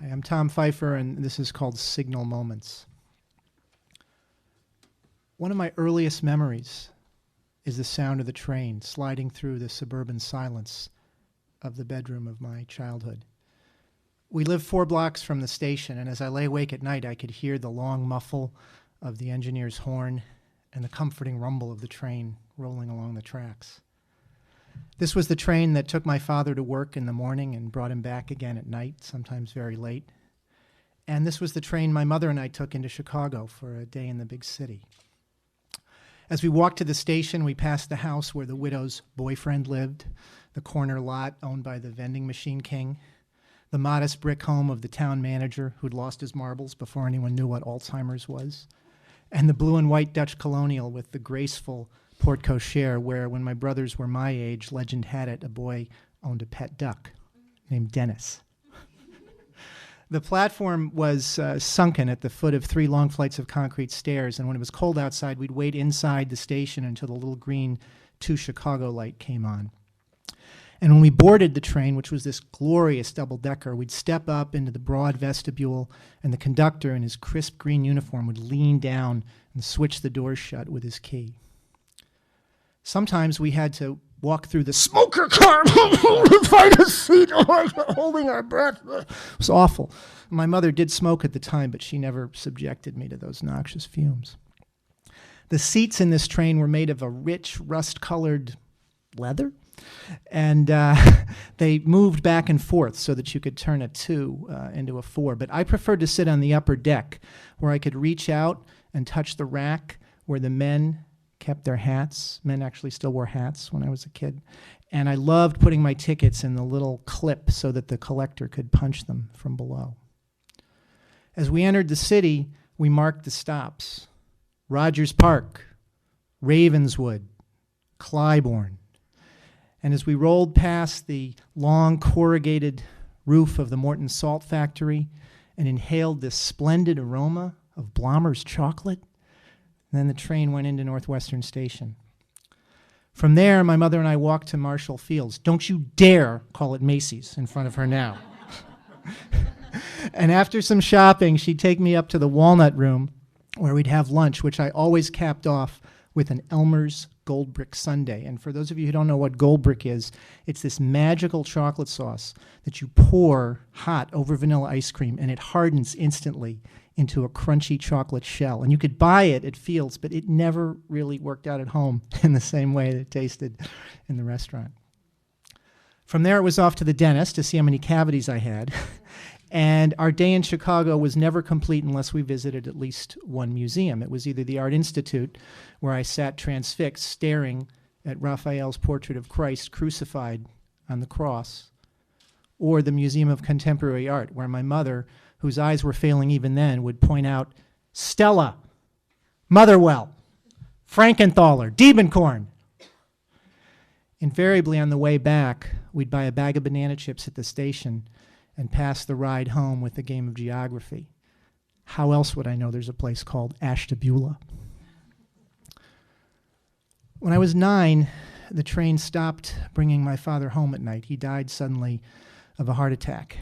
Hi, I'm Tom Fifer, and this is called Signal Moments. One of my earliest memories is the sound of the train sliding through the suburban silence of the bedroom of my childhood. We lived 4 blocks from the station, and as I lay awake at night, I could hear the long muffle of the engineer's horn and the comforting rumble of the train rolling along the tracks. This was the train that took my father to work in the morning and brought him back again at night, sometimes very late. And this was the train my mother and I took into Chicago for a day in the big city. As we walked to the station, we passed the house where the widow's boyfriend lived, the corner lot owned by the vending machine king, the modest brick home of the town manager who'd lost his marbles before anyone knew what Alzheimer's was, and the blue and white Dutch colonial with the graceful porte cochere where, when my brothers were my age, legend had it a boy owned a pet duck named Dennis. The platform was sunken at the foot of 3 long flights of concrete stairs, and when it was cold outside, we'd wait inside the station until the little green 2 Chicago light came on. And when we boarded the train, which was this glorious double-decker, we'd step up into the broad vestibule, and the conductor in his crisp green uniform would lean down and switch the doors shut with his key. Sometimes we had to walk through the smoker car to find a seat, holding our breath. It was awful. My mother did smoke at the time, but she never subjected me to those noxious fumes. The seats in this train were made of a rich, rust-colored leather, and they moved back and forth so that you could turn a 2 into a 4. But I preferred to sit on the upper deck, where I could reach out and touch the rack where the men kept their hats. Men actually still wore hats when I was a kid. And I loved putting my tickets in the little clip so that the collector could punch them from below. As we entered the city, we marked the stops: Rogers Park, Ravenswood, Clybourne. And as we rolled past the long corrugated roof of the Morton Salt Factory and inhaled this splendid aroma of Blommer's chocolate, then the train went into Northwestern Station. From there, my mother and I walked to Marshall Fields. Don't you dare call it Macy's in front of her now. And after some shopping, she'd take me up to the Walnut Room where we'd have lunch, which I always capped off with an Elmer's Gold Brick sundae. And for those of you who don't know what Gold Brick is, it's this magical chocolate sauce that you pour hot over vanilla ice cream, and it hardens instantly into a crunchy chocolate shell. And you could buy it at Fields, but it never really worked out at home in the same way that it tasted in the restaurant. From there, it was off to the dentist to see how many cavities I had. And our day in Chicago was never complete unless we visited at least one museum. It was either the Art Institute, where I sat transfixed, staring at Raphael's portrait of Christ crucified on the cross, or the Museum of Contemporary Art, where my mother, whose eyes were failing even then, would point out Stella, Motherwell, Frankenthaler, Diebenkorn. Invariably on the way back, we'd buy a bag of banana chips at the station and pass the ride home with a game of geography. How else would I know there's a place called Ashtabula? When I was 9, the train stopped bringing my father home at night. He died suddenly of a heart attack.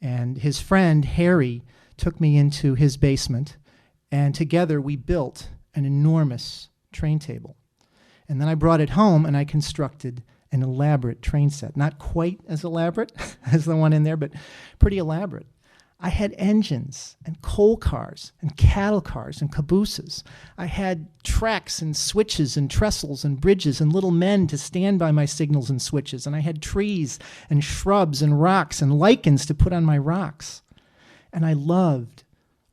And his friend, Harry, took me into his basement, and together we built an enormous train table. And then I brought it home, and I constructed an elaborate train set. Not quite as elaborate as the one in there, but pretty elaborate. I had engines and coal cars and cattle cars and cabooses. I had tracks and switches and trestles and bridges and little men to stand by my signals and switches. And I had trees and shrubs and rocks and lichens to put on my rocks. And I loved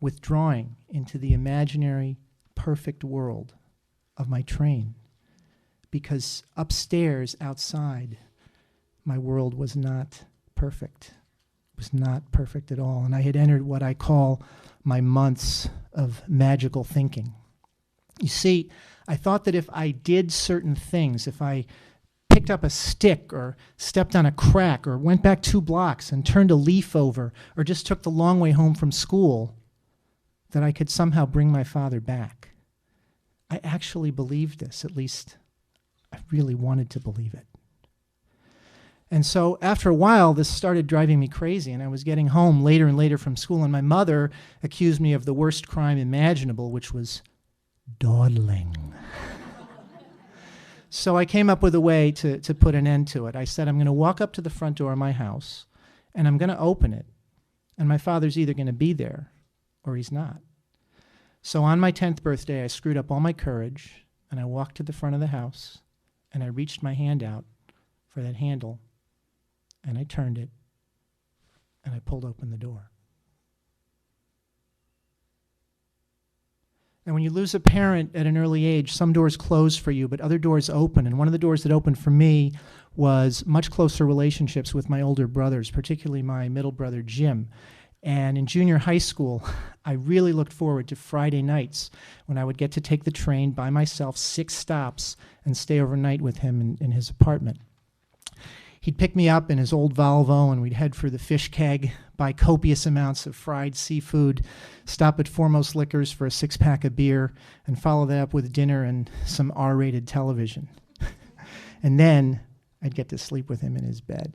withdrawing into the imaginary, perfect world of my train, because upstairs, outside, my world was not perfect. It was not perfect at all. And I had entered what I call my months of magical thinking. You see, I thought that if I did certain things, if I picked up a stick or stepped on a crack or went back 2 blocks and turned a leaf over or just took the long way home from school, that I could somehow bring my father back. I actually believed this, at least I really wanted to believe it. And so after a while, this started driving me crazy, and I was getting home later and later from school, and my mother accused me of the worst crime imaginable, which was dawdling. So I came up with a way to put an end to it. I said, I'm going to walk up to the front door of my house, and I'm going to open it, and my father's either going to be there or he's not. So on my 10th birthday, I screwed up all my courage, and I walked to the front of the house, and I reached my hand out for that handle, and I turned it, and I pulled open the door. And when you lose a parent at an early age, some doors close for you, but other doors open. And one of the doors that opened for me was much closer relationships with my older brothers, particularly my middle brother, Jim. And in junior high school, I really looked forward to Friday nights when I would get to take the train by myself 6 stops and stay overnight with him in his apartment. He'd pick me up in his old Volvo, and we'd head for the fish keg, buy copious amounts of fried seafood, stop at Foremost Liquors for a 6-pack of beer, and follow that up with dinner and some R-rated television. And then I'd get to sleep with him in his bed.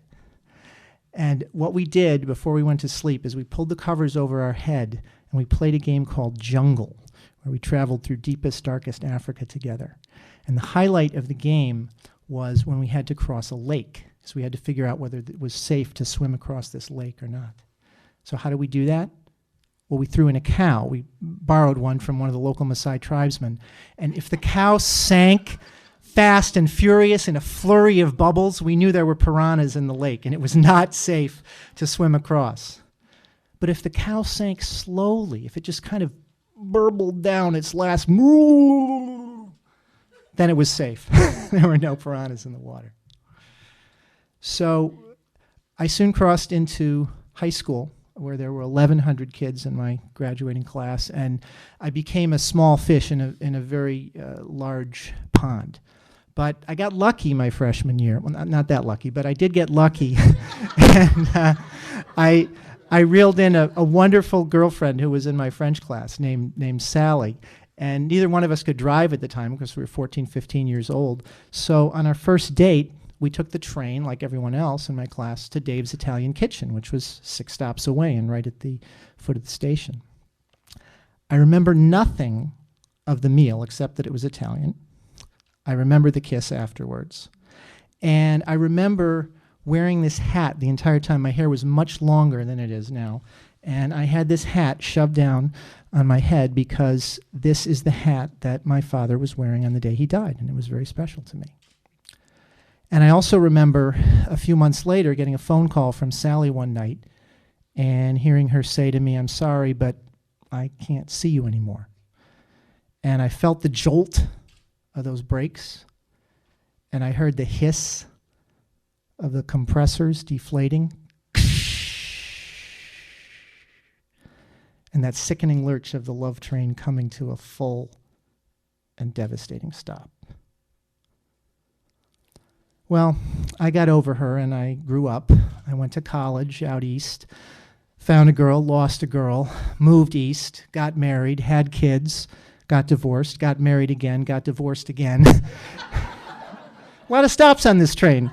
And what we did before we went to sleep is we pulled the covers over our head, and we played a game called Jungle, where we traveled through deepest, darkest Africa together. And the highlight of the game was when we had to cross a lake. So we had to figure out whether it was safe to swim across this lake or not. So how did we do that? Well, we threw in a cow. We borrowed one from one of the local Maasai tribesmen. And if the cow sank fast and furious in a flurry of bubbles, we knew there were piranhas in the lake, and it was not safe to swim across. But if the cow sank slowly, if it just kind of burbled down its last moo, then it was safe. There were no piranhas in the water. So I soon crossed into high school, where there were 1,100 kids in my graduating class, and I became a small fish in a very large pond. But I got lucky my freshman year. Well, not that lucky, but I did get lucky. And I reeled in a wonderful girlfriend who was in my French class named Sally. And neither one of us could drive at the time because we were 14, 15 years old. So on our first date, we took the train, like everyone else in my class, to Dave's Italian Kitchen, which was 6 stops away and right at the foot of the station. I remember nothing of the meal except that it was Italian. I remember the kiss afterwards. And I remember wearing this hat the entire time. My hair was much longer than it is now. And I had this hat shoved down on my head because this is the hat that my father was wearing on the day he died, and it was very special to me. And I also remember a few months later getting a phone call from Sally one night and hearing her say to me, "I'm sorry, but I can't see you anymore." And I felt the jolt of those brakes, and I heard the hiss of the compressors deflating, and that sickening lurch of the love train coming to a full and devastating stop. Well, I got over her and I grew up. I went to college out east, found a girl, lost a girl, moved east, got married, had kids, got divorced, got married again, got divorced again. A lot of stops on this train.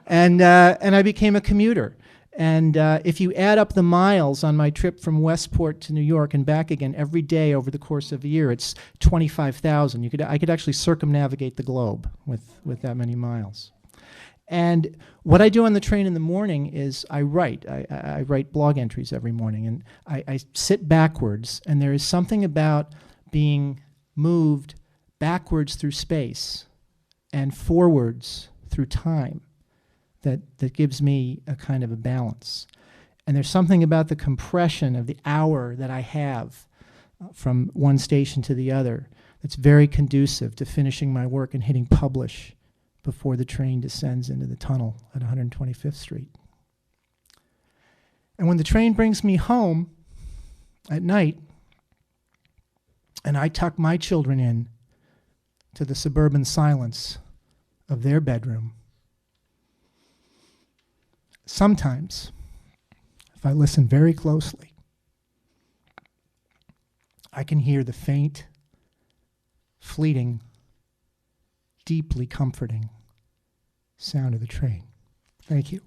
And I became a commuter. And if you add up the miles on my trip from Westport to New York and back again every day over the course of a year, it's 25,000. I could actually circumnavigate the globe with that many miles. And what I do on the train in the morning is I write. I write blog entries every morning, and I sit backwards, and there is something about being moved backwards through space and forwards through time that gives me a kind of a balance. And there's something about the compression of the hour that I have from one station to the other that's very conducive to finishing my work and hitting publish before the train descends into the tunnel at 125th Street. And when the train brings me home at night, and I tuck my children in to the suburban silence of their bedroom, sometimes, if I listen very closely, I can hear the faint, fleeting, deeply comforting sound of the train. Thank you.